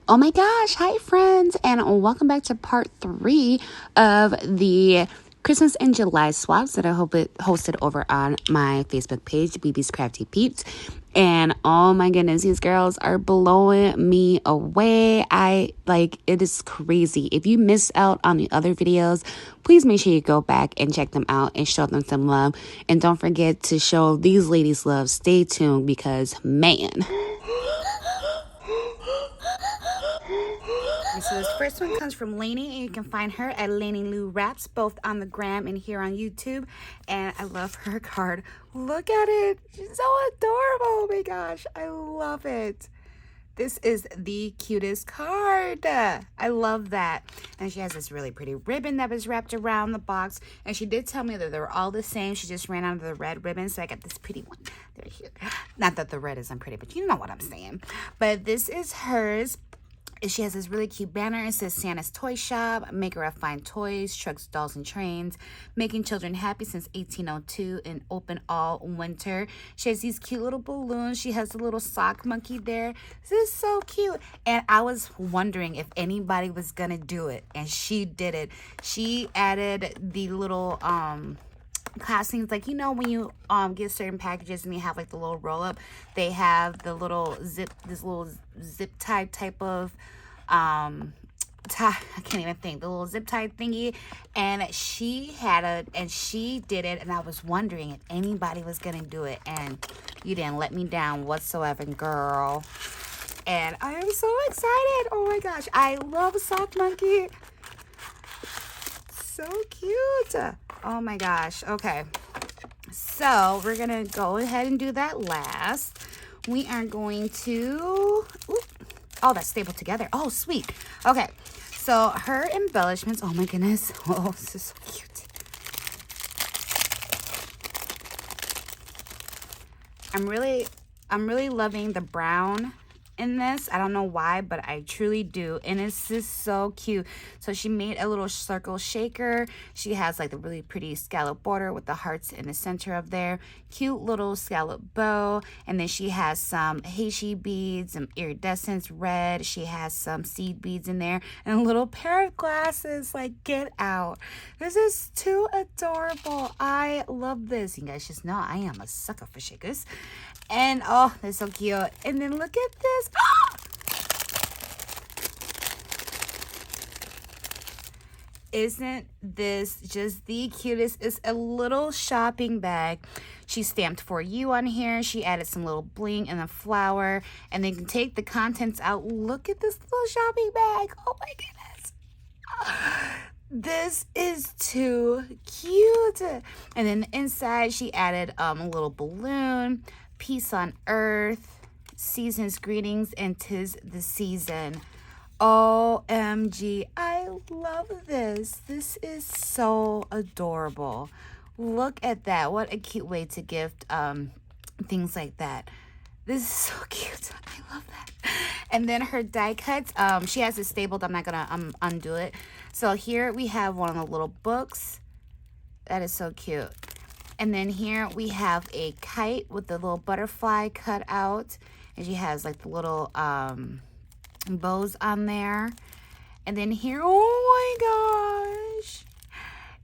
Oh my gosh, hi friends, and welcome back to part 3 of the Christmas in July swaps that I hosted over on my Facebook page, BB's Crafty Peeps. And oh my goodness, these girls are blowing me away. It is crazy. If you missed out on the other videos, please make sure you go back and check them out and show them some love. And don't forget to show these ladies love. Stay tuned because, man. So this first one comes from Laney, and you can find her at Laney Lou Raps, both on the gram and here on YouTube. And I love her card. Look at it. She's so adorable. Oh my gosh. I love it. This is the cutest card. I love that. And she has this really pretty ribbon that was wrapped around the box. And she did tell me that they were all the same. She just ran out of the red ribbon. So I got this pretty one. There here. Not that the red isn't pretty, but you know what I'm saying. But this is hers. She has this really cute banner. It says Santa's Toy Shop, maker of fine toys, trucks, dolls, and trains, making children happy since 1802 and open all winter. She has these cute little balloons. She has a little sock monkey there. This is so cute. And I was wondering if anybody was going to do it, and she did it. She added the little castings, like, you know, when you get certain packages and they have like the little roll up, they have the little zip tie type of tie, I can't even think, the little zip tie thingy, and she did it, and I was wondering if anybody was gonna do it, and you didn't let me down whatsoever, girl. And I am so excited. Oh my gosh, I love Sock Monkey. So cute. Oh my gosh. Okay, so we're gonna go ahead and do that last. We are going to that's stapled together. Oh, sweet. Okay, so her embellishments. Oh my goodness. Oh, this is so cute. I'm really loving the brown in this. I don't know why, but I truly do, and it's just so cute. So she made a little circle shaker. She has like the really pretty scallop border with the hearts in the center of there, cute little scallop bow, and then she has some Heishi beads, some iridescence red. She has some seed beads in there, and a little pair of glasses. Like, get out. This is too adorable. I love this. You guys just know I am a sucker for shakers. And oh, they're so cute. And then look at this. Isn't this just the cutest? It's a little shopping bag. She stamped "for you" on here. She added some little bling and a flower, and then you can take the contents out. Look at this little shopping bag. Oh my goodness. This is too cute. And then inside she added a little balloon, peace on earth, season's greetings, and 'tis the season. OMG, I love this. This is so adorable. Look at that. What a cute way to gift things like that. This is so cute. I love that. And then her die cuts, she has it stapled. I'm not gonna undo it. So here we have one of the little books. That is so cute. And then here we have a kite with the little butterfly cut out, and she has like the little bows on there. And then here, oh my gosh,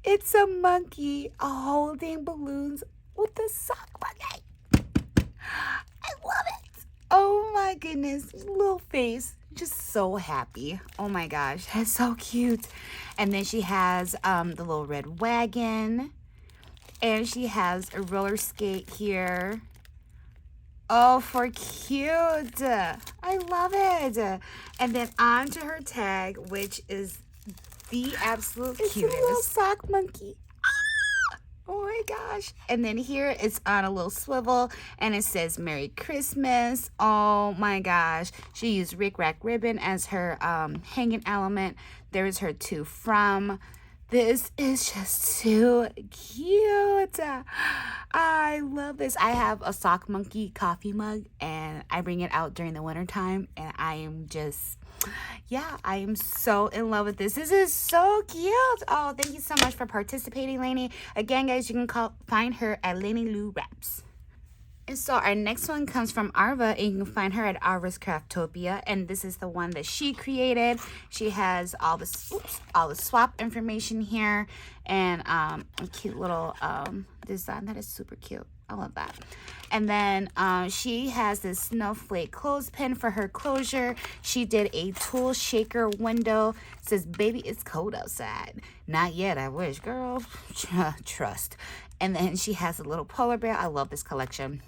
it's a monkey holding balloons with the sock monkey. I love it. Oh my goodness, little face, just so happy. Oh my gosh, that's so cute. And then she has the little red wagon. And she has a roller skate here. Oh, for cute. I love it. And then onto her tag, which is the absolute cutest. It's a little sock monkey. Oh my gosh. And then here it's on a little swivel, and it says Merry Christmas. Oh my gosh. She used Rick Rack ribbon as her hanging element. There is her to from. This is just too cute. I love this. I have a Sock Monkey coffee mug, and I bring it out during the winter time, and I am just, yeah, I am so in love with this. This is so cute. Oh, thank you so much for participating, Laney. Again, guys, you can find her at Laney Lou Raps. And so our next one comes from Arva, and you can find her at Arva's Craftopia, and this is the one that she created. She has all the swap information here, and a cute little design that is super cute. I love that. And then she has this snowflake clothespin for her closure. She did a tool shaker window. It says, "Baby, it's cold outside." Not yet, I wish, girl. Trust. And then she has a little polar bear. I love this collection.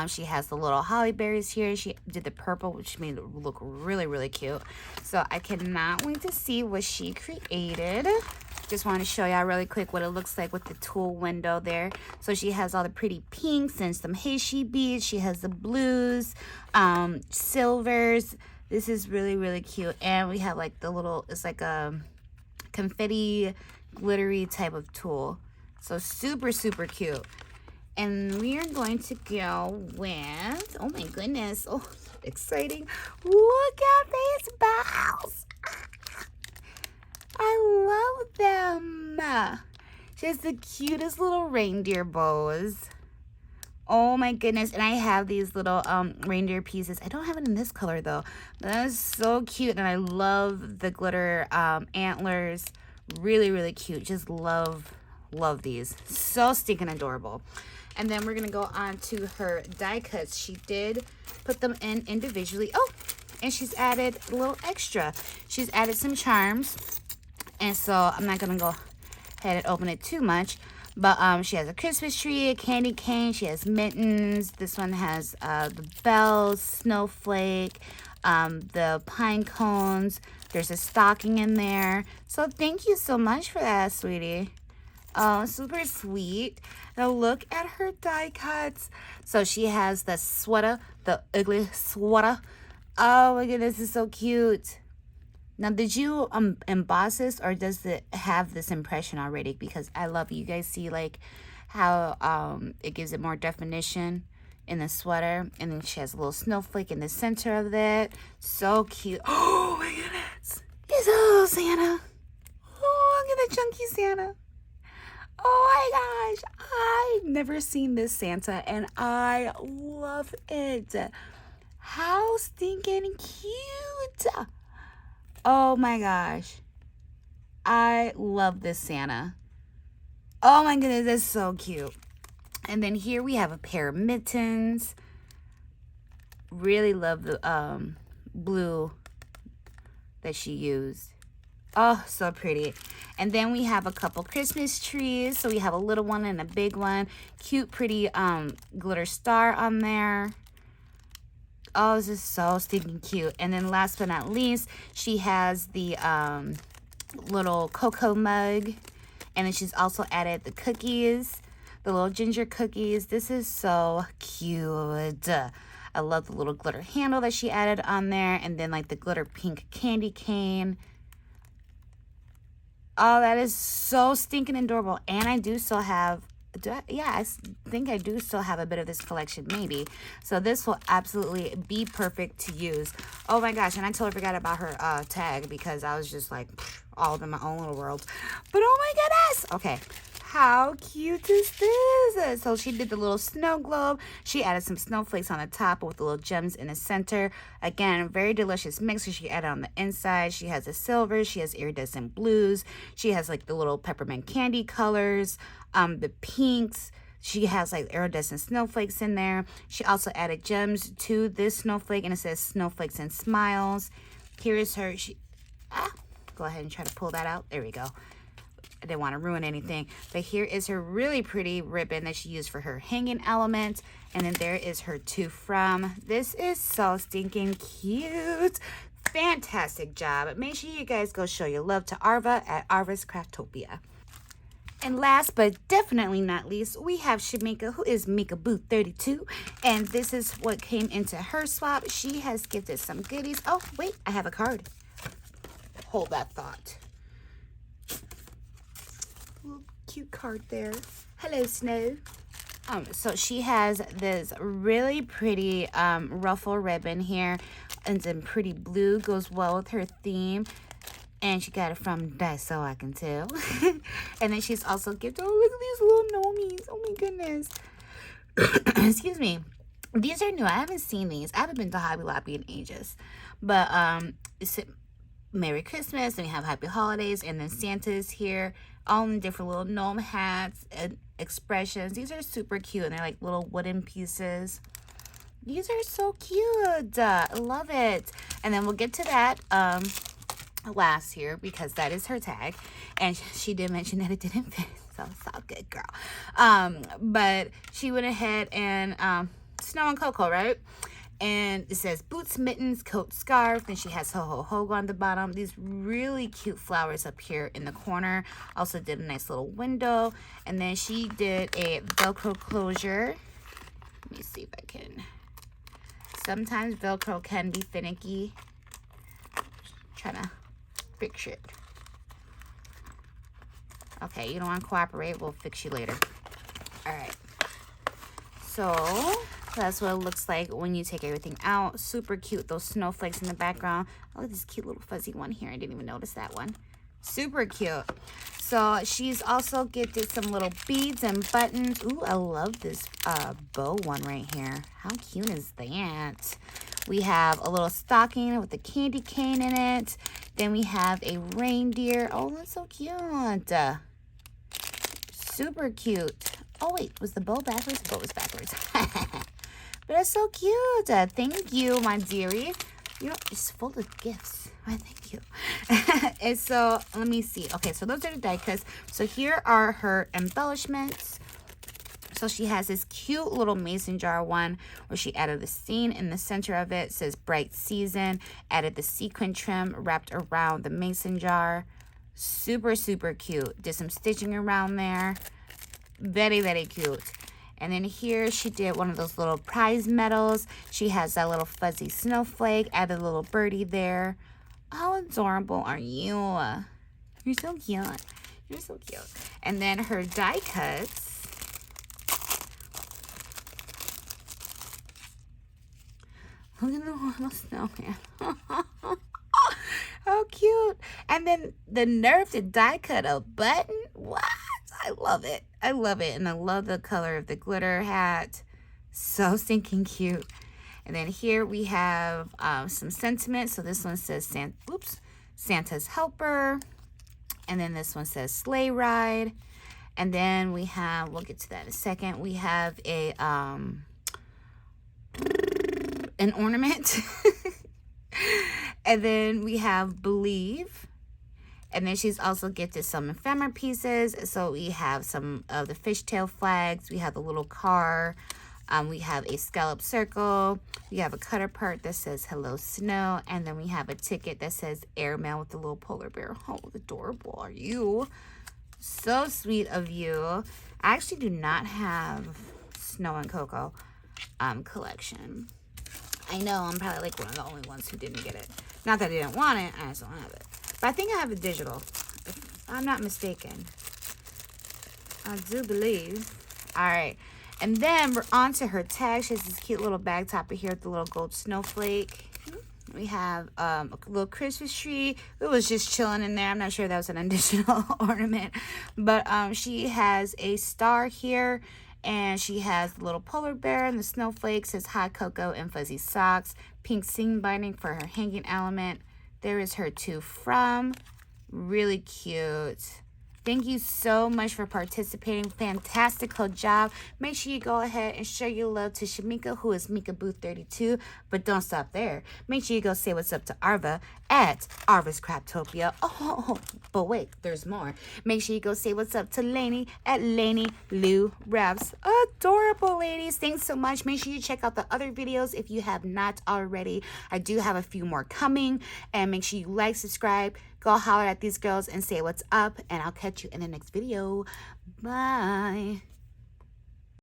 She has the little holly berries here. She did the purple, which made it look really, really cute. So I cannot wait to see what she created. Just want to show y'all really quick what it looks like with the tulle window there. So she has all the pretty pinks and some Heishi beads. She has the blues, silvers. This is really, really cute. And we have like the little, it's like a confetti glittery type of tulle. So super, super cute. And we are going to go with, oh my goodness, oh, exciting. Look at these bows. I love them. She has the cutest little reindeer bows. Oh my goodness. And I have these little reindeer pieces. I don't have it in this color though. But that is so cute. And I love the glitter antlers. Really, really cute. Just love these. So stinking adorable. And then we're going to go on to her die cuts. She did put them in individually. Oh, and she's added a little extra. She's added some charms. And so I'm not going to go ahead and open it too much. But she has a Christmas tree, a candy cane. She has mittens. This one has the bells, snowflake, the pine cones. There's a stocking in there. So thank you so much for that, sweetie. Oh, super sweet. Now look at her die cuts. So she has the sweater, the ugly sweater. Oh my goodness, this is so cute. Now, did you emboss this, or does it have this impression already? Because I love it. You guys see like how it gives it more definition in the sweater. And then she has a little snowflake in the center of it. So cute. Oh my goodness. It's a little Santa. Oh, look at the chunky Santa. Oh my gosh. I've never seen this Santa, and I love it. How stinking cute. Oh my gosh. I love this Santa. Oh my goodness, that's so cute. And then here we have a pair of mittens. Really love the blue that she used. Oh, so pretty. And then we have a couple Christmas trees. So we have a little one and a big one. Cute, pretty glitter star on there. Oh, this is so stinking cute. And then last but not least, she has the little cocoa mug. And then she's also added the cookies, the little ginger cookies. This is so cute. I love the little glitter handle that she added on there. And then like the glitter pink candy cane. Oh, that is so stinking adorable. And I do still have, I think I do still have a bit of this collection, maybe. So this will absolutely be perfect to use. Oh my gosh, and I totally forgot about her tag because I was just like all in my own little world. But oh my goodness. Okay, how cute is this? So she did the little snow globe. She added some snowflakes on the top with the little gems in the center. Again, very delicious mix. So she added on the inside. She has the silver. She has iridescent blues. She has like the little peppermint candy colors. The pinks. She has like iridescent snowflakes in there. She also added gems to this snowflake, and it says snowflakes and smiles. Here is her. Go ahead and try to pull that out. There we go. I didn't want to ruin anything. But here is her really pretty ribbon that she used for her hanging element. And then there is her to from. This is so stinking cute. Fantastic job. Make sure you guys go show your love to Arva at Arva's Craftopia. And last but definitely not least, we have Shamika, who is Mika Boo 32. And this is what came into her swap. She has gifted some goodies. Oh, wait, I have a card. Hold that thought. Little cute card there. Hello, Snow. So she has this really pretty ruffle ribbon here. And some pretty blue, goes well with her theme. And she got it from Daiso, I can tell. And then she's also gifted, oh, look at these little gnomies. Oh my goodness. excuse me. These are new. I haven't seen these. I haven't been to Hobby Lobby in ages. But it's Merry Christmas, and we have Happy Holidays, and then Santa's here, all in different little gnome hats and expressions. These are super cute, and they're like little wooden pieces. These are so cute. I love it. And then we'll get to that last here, because that is her tag, and she did mention that it didn't fit. So it's all good, girl. But she went ahead and Snow and Cocoa, right? And it says boots, mittens, coat, scarf. Then she has ho ho ho on the bottom. These really cute flowers up here in the corner. Also did a nice little window. And then she did a Velcro closure. Let me see if I can. Sometimes Velcro can be finicky. Trying to fix it. Okay, you don't want to cooperate. We'll fix you later. All right. So that's what it looks like when you take everything out. Super cute. Those snowflakes in the background. Oh, this cute little fuzzy one here. I didn't even notice that one. Super cute. So she's also gifted some little beads and buttons. Ooh, I love this bow one right here. How cute is that? We have a little stocking with a candy cane in it. Then we have a reindeer. Oh, that's so cute. Super cute. Oh, wait. Was the bow backwards? The bow was backwards. But it's so cute. Thank you, my dearie. You know, it's full of gifts. Why, thank you. And so, let me see. Okay, so those are the die cuts. So here are her embellishments. So she has this cute little mason jar one where she added the scene in the center of it. It says bright season. Added the sequin trim wrapped around the mason jar. Super, super cute. Did some stitching around there. Very, very cute. And then here she did one of those little prize medals. She has that little fuzzy snowflake. Added a little birdie there. How adorable are you? You're so cute. You're so cute. And then her die cuts. Look at the little snowman. How cute. And then the nerve to die cut a button. What? I love it. I love it. And I love the color of the glitter hat. So stinking cute. And then here we have some sentiment. So this one says Santa's Helper. And then this one says Sleigh Ride. And then we have, we'll get to that in a second. We have a an ornament. And then we have Believe. And then she's also gifted some ephemera pieces. So we have some of the fishtail flags. We have the little car. We have a scallop circle. We have a cutter part that says Hello Snow. And then we have a ticket that says Airmail with the little polar bear. How adorable are you? So sweet of you. I actually do not have Snow and Cocoa collection. I know I'm probably like one of the only ones who didn't get it. Not that I didn't want it, I just don't have it. But I think I have it digital, if I'm not mistaken. I do believe. All right. And then we're on to her tag. She has this cute little bag topper here with the little gold snowflake. We have a little Christmas tree. It was just chilling in there. I'm not sure that was an additional ornament. But she has a star here. And she has the little polar bear and the snowflake. Says hot cocoa and fuzzy socks. Pink seam binding for her hanging element. There is her to from. Really cute. Thank you so much for participating. Fantastical job. Make sure you go ahead and show your love to Shamika, who is Mika Booth 32. But don't stop there. Make sure you go say what's up to Arva at Arva's Craftopia. Oh, but wait, there's more. Make sure you go say what's up to Laney at Laney Lou Raps. Adorable, ladies. Thanks so much. Make sure you check out the other videos if you have not already. I do have a few more coming. And make sure you like, subscribe, go holler at these girls and say what's up. And I'll catch you in the next video. Bye.